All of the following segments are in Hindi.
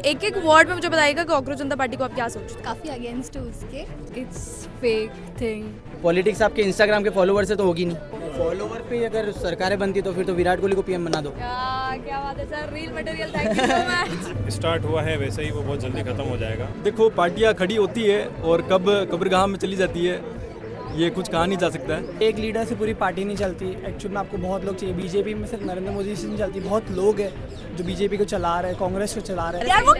एक एक वर्ड में मुझे बताइएगा कॉकरोच जनता पार्टी को आप क्या सोचते हैं? काफ़ी अगेंस्ट है उसके। It's fake thing. पॉलिटिक्स आपके इंस्टाग्राम के फॉलोवर से तो होगी नहीं। फॉलोवर पे अगर सरकारें बनती तो फिर तो विराट कोहली को पीएम बना दो। क्या बात है sir, reel material, thank you so much. Start हुआ है वैसे ही वो बहुत जल्दी खत्म हो जाएगा। देखो पार्टियां खड़ी होती है और कब कब्रगाह में चली जाती है ये कुछ कहा नहीं जा सकता है। एक लीडर से पूरी पार्टी नहीं चलती। एक्चुअल में आपको बहुत लोग चाहिए। बीजेपी में सिर्फ नरेंद्र मोदी से नहीं चलती, बहुत लोग हैं जो बीजेपी को चला रहे हैं, कांग्रेस को चला रहे हैं। यार वो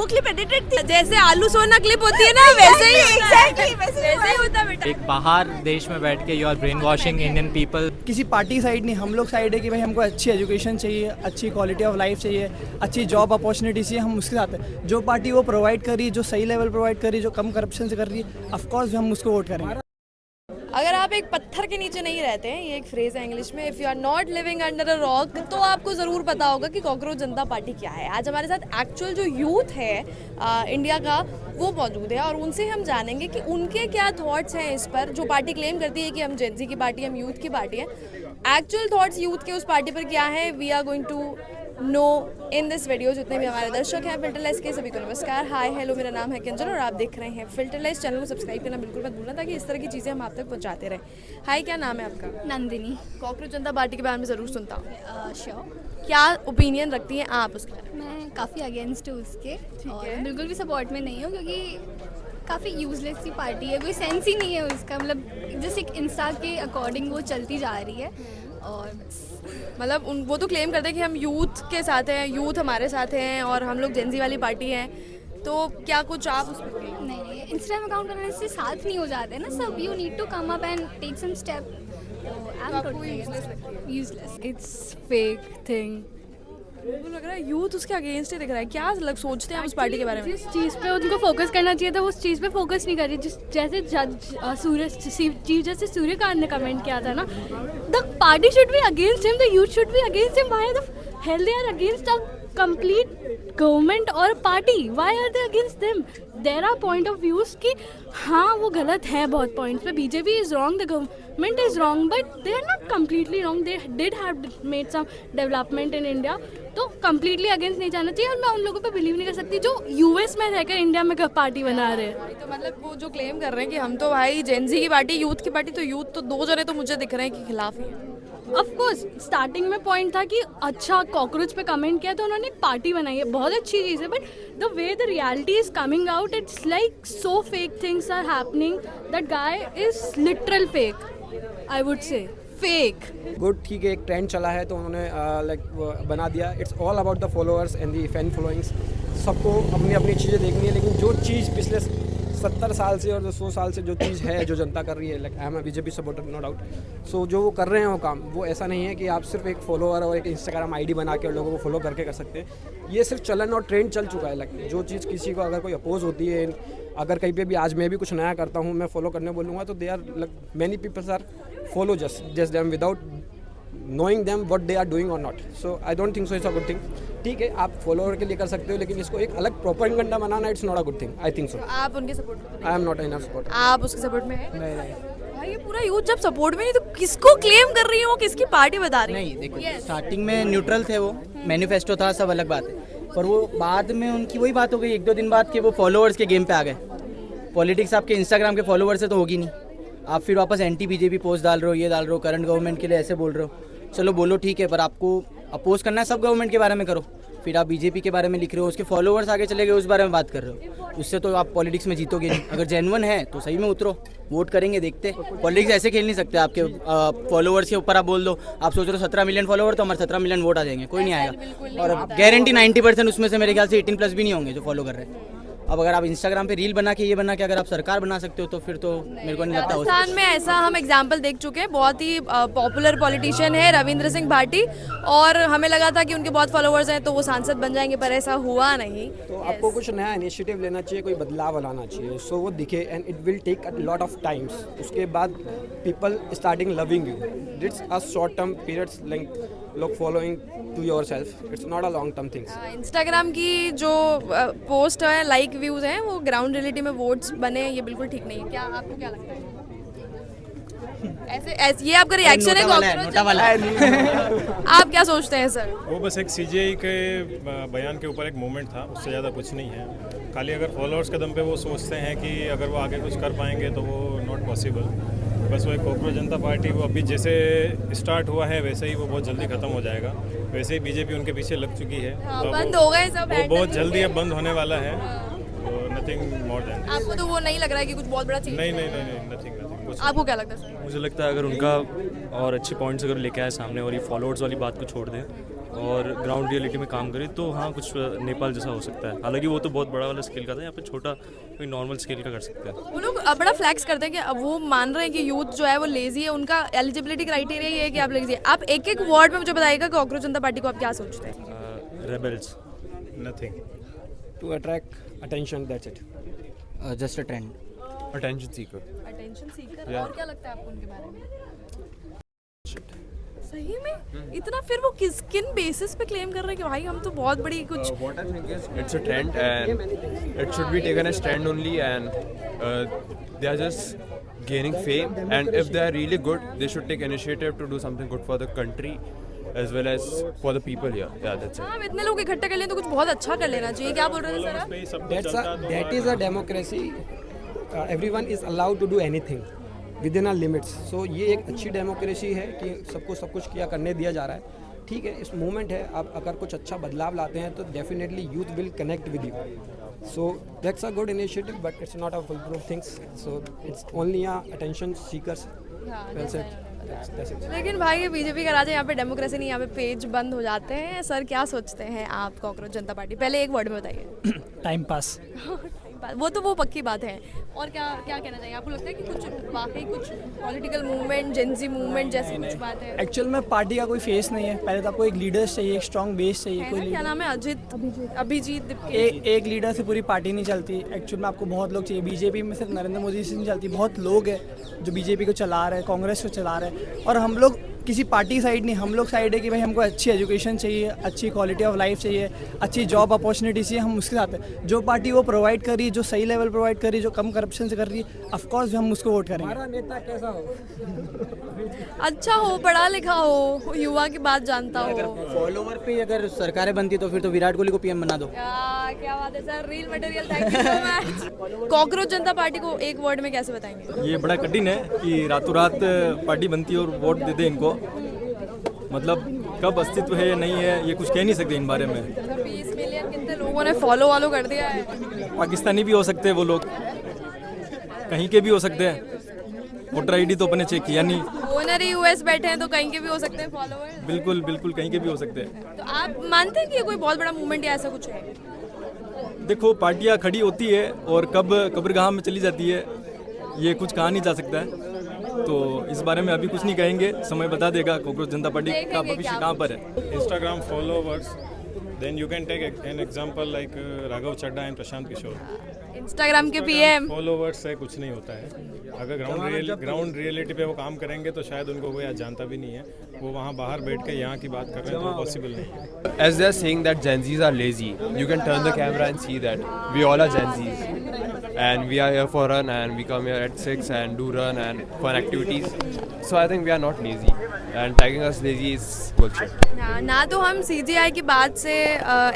क्लिप एडिटेड थी, जैसे आलू सोना क्लिप होती है ना वैसे ही एग्जैक्टली वैसे ही होता बेटा। एक बाहर देश में बैठ के you are brainwashing Indian people. किसी पार्टी साइड नहीं, हम लोग साइड है कि भाई हमको अच्छी एजुकेशन चाहिए, अच्छी क्वालिटी ऑफ लाइफ चाहिए, अच्छी जॉब अपॉर्चुनिटी चाहिए। हम उसके साथ हैं। जो पार्टी वो प्रोवाइड कर रही है, जो सही लेवल प्रोवाइड कर रही है, जो कम करप्शन से कर रही है, ऑफकोर्स हम उसको वोट करेंगे। अगर आप एक पत्थर के नीचे नहीं रहते हैं, ये एक फ्रेज है इंग्लिश में, if you are not living under a rock, तो आपको ज़रूर पता होगा कि कॉकरोच जनता पार्टी क्या है। आज हमारे साथ एक्चुअल जो यूथ है इंडिया का वो मौजूद है और उनसे हम जानेंगे कि उनके क्या थॉट्स हैं इस पर, जो पार्टी क्लेम करती है कि हम जेंजी की पार्टी, हम यूथ की पार्टी है। एक्चुअल थॉट्स यूथ के उस पार्टी पर क्या है, we are going to know in this video. जितने भी हमारे दर्शक हैं फिल्टरलेस के, सभी को नमस्कार, हाय हेलो, मेरा नाम है किंजल और आप देख रहे हैं फिल्टरलेस। चैनल को सब्सक्राइब करना बिल्कुल मत भूलना ताकि इस तरह की चीज़ें हम आप तक पहुंचाते रहें। हाय, क्या नाम है आपका? नंदिनी। कॉकरोच जनता पार्टी के बारे में ज़रूर सुनता हूँ, श्योर। क्या ओपिनियन रखती हैं आप उसके बारे में? मैं काफ़ी अगेंस्ट हूँ उसके और बिल्कुल भी सपोर्ट में नहीं हूँ क्योंकि काफ़ी यूजलेस सी पार्टी है, कोई सेंस ही नहीं है उसका। मतलब जैसे एक इंस्टा के अकॉर्डिंग वो चलती जा रही है और मतलब वो तो क्लेम करते हैं कि हम यूथ के साथ हैं, यूथ हमारे साथ हैं और हम लोग जेंजी वाली पार्टी हैं, तो क्या कुछ आप उस पर? नहीं, इंस्टाग्राम अकाउंट बनाने से साथ नहीं हो जाते ना सब। You need to come up and take some step. Useless. It's fake thing. मुझे लग रहा है यूथ उसके अगेंस्ट ही दिख रहा है। क्या लग सोचते हैं उस पार्टी के बारे में? जिस चीज़ पे उनको फोकस करना चाहिए था वो उस चीज़ पे फोकस नहीं कर रही। जैसे चीफ जैसे सूर्यकांत ने कमेंट किया था ना, the party should be against him, the youth should be against him. Why the hell they are against a complete government और party? Why are they against them? There are point of views कि हाँ वो गलत है बहुत पॉइंट्स पे, BJP is wrong, the government is wrong, but they are not completely wrong. They did have made some development in India. तो कम्प्लीटली अगेंस्ट नहीं जाना चाहिए और मैं उन लोगों पे बिलीव नहीं कर सकती जो यूएस में रहकर इंडिया में पार्टी बना रहे हैं। तो मतलब वो जो क्लेम कर रहे हैं कि हम तो भाई जेंजी की पार्टी, यूथ की पार्टी, तो यूथ तो दो जने तो मुझे दिख रहे हैं कि खिलाफ ही है। ऑफ कोर्स स्टार्टिंग में पॉइंट था कि अच्छा कॉकरोच पे कमेंट किया तो उन्होंने पार्टी बनाई है, बहुत अच्छी चीज़ है, but the way the reality is coming out, it's like so fake things are happening. That guy is literal fake, I would say fake. Good, ठीक है, एक ट्रेंड चला है तो उन्होंने लाइक बना दिया। It's all about the followers and the fan followings. सबको अपनी अपनी चीज़ें देखनी है, लेकिन जो चीज़ पिछले 70 साल से और 100 साल से जो चीज़ है, जो जनता कर रही है, like I am a BJP supporter, no doubt. So जो वो कर रहे हैं वो काम, वो ऐसा नहीं है कि आप सिर्फ एक फॉलोअर और एक इंस्टाग्राम आईडी बना के लोगों को फॉलो करके कर सकते हैं। ये सिर्फ चलन और ट्रेंड चल चुका है। लाइक जो चीज़ किसी को अगर कोई अपोज होती है, अगर कहीं पे भी आज मैं भी कुछ नया करता हूँ, मैं फॉलो करने बोलूँगा तो they are like many peoples are follow just them without knowing them what they are doing or not. So I don't think so it's a good thing. ठीक है, आप फॉलोअर के लिए कर सकते हो, लेकिन इसको एक अलग propaganda banana, it's not a good thing, I think so. आप उनके सपोर्ट में? I am not enough support. आप उसके सपोर्ट में हैं? नहीं। भाई ये पूरा यूथ जब सपोर्ट में नहीं तो किसको क्लेम कर रही है, वो किसकी पार्टी बता रही है? नहीं देखो, स्टार्टिंग में न्यूट्रल थे, वो मैनिफेस्टो था, सब अलग बात है, पर वो बाद में उनकी वही बात हो गई 1-2 दिन बाद कि वो फॉलोअर्स के गेम पे आ गए। पॉलिटिक्स आपके इंस्टाग्राम के फॉलोअर्स से तो होगी नहीं। आप फिर वापस एंटी बीजेपी पोस्ट डाल रहे हो, ये डाल रहे हो, करंट गवर्नमेंट के लिए ऐसे बोल रहे हो। चलो बोलो ठीक है, पर आपको अपोज करना है सब गवर्नमेंट के बारे में करो। फिर आप बीजेपी के बारे में लिख रहे हो, उसके फॉलोअर्स आगे चले गए, उस बारे में बात कर रहे हो, उससे तो आप पॉलिटिक्स में जीतोगे नहीं। अगर जेन्युइन है तो सही में उतरो, वोट करेंगे, देखते। पॉलिटिक्स ऐसे खेल नहीं सकते, आपके फॉलोअर्स के ऊपर आप बोल दो, आप सोच रहे हो 17 मिलियन फॉलोअर तो हमारे 17 मिलियन वोट आ जाएंगे, कोई नहीं आएगा। और गारंटी 90% उसमें से मेरे ख्याल से 18+ भी नहीं होंगे जो फॉलो कर रहे हैं। अब अगर आप इंस्टाग्राम पे रील बना के, ये बना के अगर आप सरकार बना सकते हो तो फिर तो मेरे को नहीं लगता। राजस्थान में ऐसा हम एग्जाम्पल देख चुके हैं, बहुत ही पॉपुलर पॉलिटिशियन है रविंद्र सिंह भाटी, और हमें लगा था कि उनके बहुत फॉलोअर्स हैं तो वो सांसद बन जाएंगे, पर ऐसा हुआ नहीं। तो आपको कुछ नया इनिशिएटिव लेना चाहिए, कोई बदलाव लाना चाहिए, सो वो दिखे, and it will take a lot of times. उसके बाद people starting loving you, it's a short term periods, like लोग following to yourself, it's not a long term things. Instagram की जो पोस्ट है, लाइक व्यूज़ हैं, वो ग्राउंड रियलिटी में वोट्स बने, ये बिल्कुल ठीक नहीं है। क्या आपको क्या लगता है? ऐसे ये आपका रिएक्शन है cockroach नोटा वाला है। आप क्या सोचते हैं सर? वो बस एक सीजीआई के बयान के ऊपर एक मूवमेंट था, उससे ज़्यादा कुछ नहीं है। खाली अगर फॉलोअर्स के दम पे वो सोचते हैं कि अगर वो आगे कुछ कर पाएंगे तो वो नॉट पॉसिबल। बस वो एक कॉकरोच जनता पार्टी वो अभी जैसे स्टार्ट हुआ है वैसे ही वो बहुत जल्दी ख़त्म हो जाएगा। वैसे ही बीजेपी उनके पीछे लग चुकी है, हाँ, तो बंद वो- हो गए सब वो handle बहुत नहीं जल्दी हुए। अब बंद होने वाला है। Nothing more than. आपको तो वो नहीं लग रहा है कि कुछ बहुत बड़ा चीज नहीं नहीं नहीं नहीं नथिंग नथिंग कुछ आपको क्या लगता है सर? मुझे लगता है अगर उनका और अच्छे पॉइंट्स अगर लेके आए सामने और ये फॉलोअर्स वाली बात को छोड़ दें और ग्राउंड रियलिटी में काम करें तो हाँ कुछ नेपाल जैसा हो सकता है। हालांकि वो तो बहुत बड़ा वाला स्केल का था, यहाँ पे छोटा कोई नॉर्मल स्केल का कर सकते हैं। वो लोग बड़ा फ्लैक्स करते हैं कि अब वो मान रहे हैं कि यूथ जो है वो लेजी है, उनका एलिजिबिलिटी क्राइटेरिया ये है कि आप लेजी है। आप एक एक वर्ड में मुझे बताइएगा कि कॉकरोच जनता पार्टी को आप क्या सोचते हैं? Rebels. Nothing. To attract attention, that's it. Just a trend. Attention seeker. Attention seeker. और क्या लगता है आपको उनके बारे में? सही में इतना फिर वो किन बेसिस पे क्लेम कर रहे हैं कि भाई हम तो बहुत बड़ी कुछ What I think is it's a trend and it should be taken as trend only, and they are just gaining fame, and if they are really good they should take initiative to do something good for the country as well as for the people here. Yeah, that's it. हाँ, अब इतने लोग इकट्ठे कर लें तो कुछ बहुत अच्छा कर लेना चाहिए। क्या बोल रहे थे सर आप? पे ही सब कुछ चलता तो That is a democracy. Everyone is allowed to do anything within our limits. So ये एक अच्छी डेमोक्रेसी है कि सबको सब कुछ किया करने दिया जा रहा है। ठीक है, इस मूवमेंट है, आप अगर कुछ अच्छा बदलाव लाते हैं तो definitely youth will connect with you. So that's a good initiative, but it's not a foolproof things. So it's only a attention seekers. Well said. That's it. लेकिन भाई ये बीजेपी का राज है, यहाँ पे डेमोक्रेसी नहीं, यहाँ पे पेज बंद हो जाते हैं। सर क्या सोचते हैं आप कॉकरोच जनता पार्टी? पहले एक वर्ड में बताइए। Time pass. वो तो वो पक्की बात है। और क्या क्या कहना चाहिए? आपको लगता है कि कुछ वाकई कुछ पॉलिटिकल मूवमेंट, जेंजी मूवमेंट जैसी कुछ बात है? एक्चुअल में पार्टी का कोई फेस नहीं है। पहले तो आपको एक लीडर चाहिए, एक स्ट्रॉन्ग बेस चाहिए। है कोई ना, क्या नाम है? अभिजीत दिपके। एक लीडर से पूरी पार्टी नहीं चलती। एक्चुअल में आपको बहुत लोग चाहिए। बीजेपी में सिर्फ नरेंद्र मोदी से नहीं चलती, बहुत लोग हैं जो बीजेपी को चला रहे हैं, कांग्रेस को चला रहे हैं। और हम लोग किसी पार्टी साइड नहीं, हम लोग साइड है कि भाई हमको अच्छी एजुकेशन चाहिए, अच्छी क्वालिटी ऑफ लाइफ चाहिए, अच्छी जॉब अपॉर्चुनिटी चाहिए। हम उसके साथ हैं। जो पार्टी वो प्रोवाइड कर रही है, जो सही लेवल प्रोवाइड कर रही है, जो कम करप्शन से कर रही है, ऑफ कोर्स हम उसको वोट करेंगे। हमारा नेता कैसा हो? अच्छा हो, पढ़ा लिखा हो, युवा की बात जानता हो। फॉलोवर पे अगर सरकारें बनती तो फिर तो विराट कोहली को पीएम बना दो। क्या बात है sir, reel material. Thank you so much. Cockroach Janata party को एक वर्ड में कैसे बताएंगे? ये बड़ा कठिन है कि रातों रात पार्टी बनती है और वोट दे दे इनको। मतलब कब अस्तित्व है या नहीं है ये कुछ कह नहीं सकते इन बारे में। 20 मिलियन कितने लोगों ने फॉलो कर दिया है। पाकिस्तानी भी हो सकते हैं वो लोग, कहीं के भी हो सकते हैं। वोटर आईडी तो अपने चेक किया नहीं। ओनर ही यूएस बैठे हैं तो कहीं के भी हो सकते हैं फॉलोअर। बिल्कुल बिल्कुल कहीं के भी हो सकते हैं। तो आप मानते हैं कि ये कोई बहुत बड़ा मूवमेंट या ऐसा कुछ है? देखो पार्टियां खड़ी होती है और कब कब्रगाह में चली जाती है ये कुछ कहा नहीं जा सकता है। तो इस बारे में अभी कुछ नहीं कहेंगे, समय बता देगा कॉकरोच जनता पार्टी का भविष्य कहाँ पर है। Instagram followers, then you can take an example like Raghav Chadda and Prashant Kishore. Instagram के पीएम। फॉलोवर्स से कुछ नहीं होता है। अगर ग्राउंड रियलिटी पे वो काम करेंगे तो शायद उनको कोई आज जानता भी नहीं है। वो वहाँ बाहर बैठ के यहाँ की बात कर रहे हैं तो पॉसिबल नहीं है। As they are saying that Gen Zs are lazy, you can turn the camera and see that we all are Gen Zs, and we are here for run, and we come here at 6 and do run and fun activities. So I think we are not lazy, and tagging us lazy is bullshit. ना तो हम सीजीआई की बात से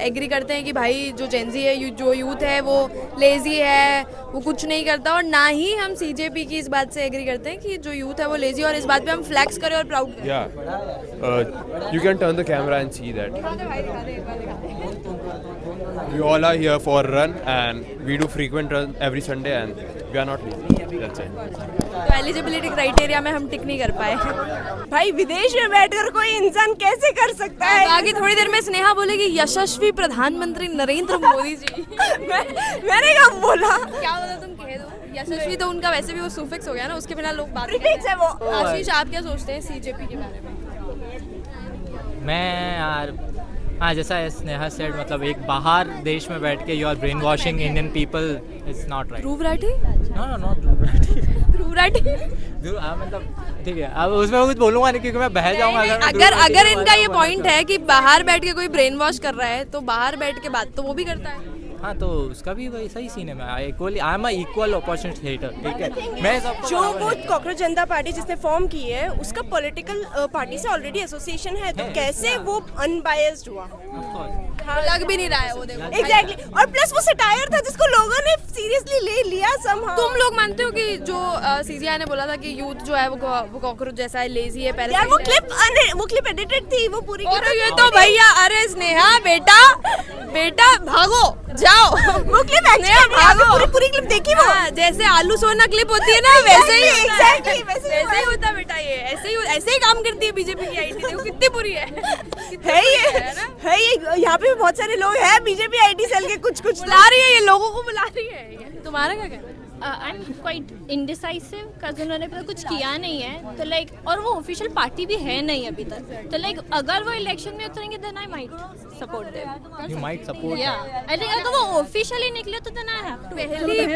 एग्री करते हैं कि भाई जो जेंजी है, जो यूथ है वो लेजी है, वो कुछ नहीं करता, और ना ही हम सीजेपी की इस बात से एग्री करते हैं कि जो यूथ है वो लेजी, और इस बात पे हम फ्लैक्स करें और प्राउड करें। Yeah, you can turn the camera and see that we all are here for run, and we do frequent run every Sunday, and we are not lazy. That's it. तो एलिजिबिलिटी क्राइटेरिया में हम टिक नहीं कर पाए। भाई विदेश में बैठकर कोई इंसान कैसे कर सकता है? आगे थोड़ी देर में स्नेहा बोलेगी यशस्वी प्रधानमंत्री नरेंद्र मोदी जी। मैंने कब बोला? क्या बोला तुम कह दो। यशस्वी तो उनका वैसे भी वो सुफिक्स हो गया ना, उसके बिना लोग बात नहीं Prefix करते। है वो। आशीष आप क्या सोचते हैं सीजेपी के बारे में? मैं यार हाँ जैसा स्नेहा सेड मतलब एक बाहर देश में बैठ के you are brainwashing Indian people it's not right. Dhruv Rathee? No not Dhruv Rathee? हाँ मतलब ठीक है, अब उसमें कुछ बोलूंगा नहीं क्योंकि मैं बह जाऊंगा। अगर इनका ये पॉइंट है कि बाहर बैठ के कोई ब्रेन वॉश कर रहा है तो बाहर बैठ के बात तो वो भी करता है। हाँ तो उसका भी वैसा ही सीन है। मैं I am equal opportunity hater, ठीक है। मैं सब जो वो कॉकरोच जनता पार्टी जिसने फॉर्म की है उसका पॉलिटिकल पार्टी से ऑलरेडी एसोसिएशन है, तो कैसे वो अनबायस्ड हुआ? लग भी नहीं रहा है वो, देखो। एग्जैक्टली और प्लस वो सटायर था जिसको लोगों ने सीरियसली ले लिया समहाउ। तुम लोग मानते हो कि जो सीजीआई ने बोला था कि यूथ जो है वो कॉकरोच जैसा है, लेजी है, पहले यार वो क्लिप एडिटेड थी वो पूरी की। और ये तो भैया, अरे स्नेहा बेटा भागो जाओ, वो क्लिप एक्चुअली पूरी क्लिप देखी वो? जैसे आलू सोना क्लिप होती है ना, वैसे ही एग्जैक्टली वैसे ही होता बेटा, ये ऐसे ही काम करती है बीजेपी की आईटी। देखो कितनी बुरी है ये यहाँ पे बहुत सारे लोग हैं बीजेपी आईटी सेल के, कुछ बुला रही है, ये लोगों को बुला रही है। तुम्हारा क्या कहना है? I am quite indecisive because उन्होंने कुछ किया नहीं है, तो लाइक और वो ऑफिशियल पार्टी भी है नहीं अभी तक, तो लाइक अगर वो इलेक्शन में उतरेंगे then I might support them. You might support, या आई थिंक अगर वो ऑफिशियली निकले तो देन आई हैव टू।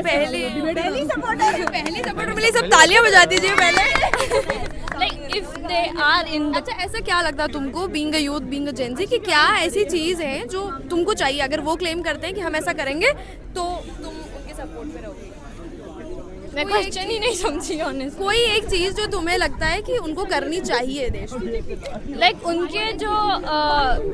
पहली सपोर्ट मिली, सब तालियां बजा दीजिए पहले। Like if they are in. अच्छा, ऐसा क्या लगता है तुमको, being a youth, being a Gen Z, कि क्या ऐसी चीज़ है जो तुमको चाहिए? अगर वो क्लेम करते हैं कि हम ऐसा करेंगे तो तुम उनके सपोर्ट में रहोगे? मैं क्वेश्चन ही नहीं समझी ऑनेस्ट। कोई एक चीज़ जो तुम्हें लगता है कि उनको करनी चाहिए देश में? लाइक उनके जो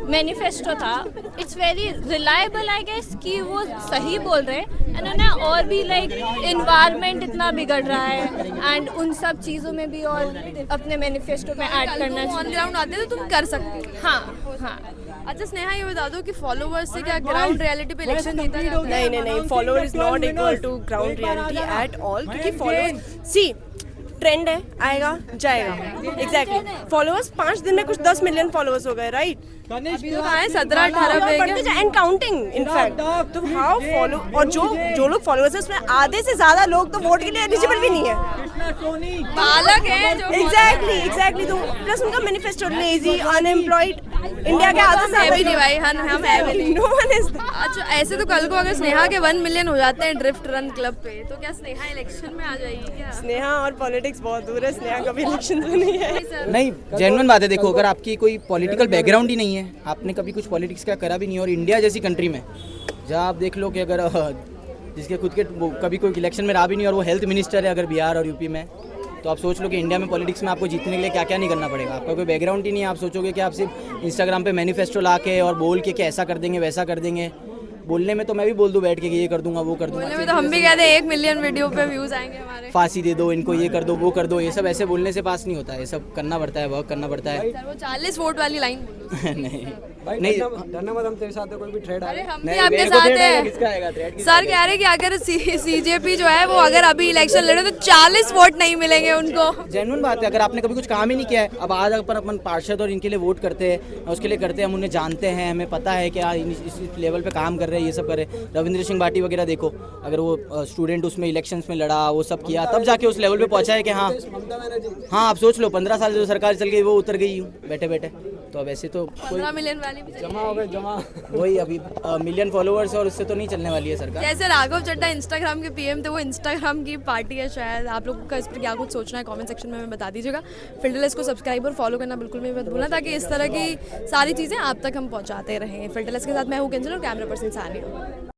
मैनिफेस्टो था, it's very reliable I guess कि वो सही बोल रहे हैं। ना और भी लाइक एनवायरनमेंट इतना बिगड़ रहा है एंड उन सब चीज़ों में भी और अपने मैनिफेस्टो में ऐड करना चाहिए। ऑन ग्राउंड आते तो तुम कर सकते हो। हाँ। अच्छा स्नेहा, ये बता दो कि फॉलोवर्स से क्या ग्राउंड रियलिटी पे इलेक्शन जीता जाता है? नहीं, follower is not equal to ground reality at all, क्योंकि फॉलोअर्स सी ट्रेंड है, आएगा जाएगा। एग्जैक्टली फॉलोअर्स 5 दिन में कुछ 10 मिलियन फॉलोअर्स हो गए, राइट? अभी तो आए 17-18 एंड काउंटिंग इनफैक्ट। तो हाउ फॉलो, और जो लोग फॉलोअर्स है उसमें आधे से ज्यादा लोग तो वोट के लिए एलिजिबल भी नहीं है, बालक है जो। एग्जैक्टली तो प्लस उनका मैनिफेस्टो लेजी, अनएम्प्लॉयड, इंडिया के आधे से है भी नहीं भाई, हम है भी नहीं। No one is. अच्छा, ऐसे तो कल को अगर स्नेहा के 1 मिलियन हो जाते हैं ड्रिफ्ट रन क्लब पे, तो क्या स्नेहा इलेक्शन में आ जाएगी क्या? स्नेहा और पॉलिटिक्स बहुत दूर है, स्नेहा कभी इलेक्शन में नहीं है। नहीं, जेन्युइन बात है। देखो, अगर आपकी कोई पॉलिटिकल बैकग्राउंड ही नहीं है, आपने कभी कुछ पॉलिटिक्स का करा भी नहीं, और इंडिया जैसी कंट्री में जहाँ आप देख लो कि अगर जिसके खुद के कभी कोई इलेक्शन में रहा भी नहीं और वो हेल्थ मिनिस्टर है अगर बिहार और यूपी में, तो आप सोच लो कि इंडिया में पॉलिटिक्स में आपको जीतने के लिए क्या क्या नहीं करना पड़ेगा। आपका कोई बैकग्राउंड ही नहीं है, आप सोचोगे कि आप सिर्फ इंस्टाग्राम पे मैनिफेस्टो ला के और बोल के कि ऐसा कर देंगे वैसा कर देंगे। बोलने में तो मैं भी बोल दूं बैठ के कि ये कर दूंगा वो कर दूंगा, बोलने में तो हम भी कहते हैं 1 मिलियन वीडियो पे व्यूज आएंगे हमारे, फांसी दे दो इनको, ये कर दो वो कर दो। ये सब ऐसे बोलने से पास नहीं होता है, ये सब करना पड़ता है, वर्क करना पड़ता है। सर वो 40 वोट वाली लाइन नहीं धन्यवाद, हम तेरे साथ है, कोई भी ट्रेड अरे है। हम भी आपके साथ हैं। सर कह रहे हैं कि अगर सीजेपी जो है वो अगर अभी इलेक्शन लड़े तो 40 वोट नहीं मिलेंगे उनको। जेन्युइन बात है, अगर आपने कभी कुछ काम ही नहीं किया है, अब आज अपन पार्षद और इनके लिए वोट करते हैं, उसके लिए करते हैं, हम उन्हें जानते हैं, हमें पता है कि इस लेवल पे काम कर रहे हैं, ये सब कर रहे हैं। रविंद्र सिंह भाटी वगैरह देखो, अगर वो स्टूडेंट उसमें इलेक्शंस में लड़ा, वो सब किया, तब जाके उस लेवल पे पहुंचा है कि हाँ आप सोच लो 15 साल जो सरकार चल गई वो उतर गई बैठे बैठे। तो अब ऐसे तो 15 मिलियन वाली भी जमा हो गए, जमा वही अभी मिलियन फॉलोअर्स और उससे तो नहीं चलने वाली है सरकार। जैसे राघव चड्ढा इंस्टाग्राम के पीएम थे, वो इंस्टाग्राम की पार्टी है शायद। आप लोगों का इस पर क्या कुछ सोचना है कमेंट सेक्शन में हमें बता दीजिएगा। फिल्टरलेस को सब्सक्राइब और फॉलो करना बिल्कुल भी मत भूलना, ताकि इस तरह की सारी चीज़ें आप तक हम पहुँचाते रहें। फिल्टरलेस के साथ मैं हूँ कंचन और कैमरा पर्सन सानिया।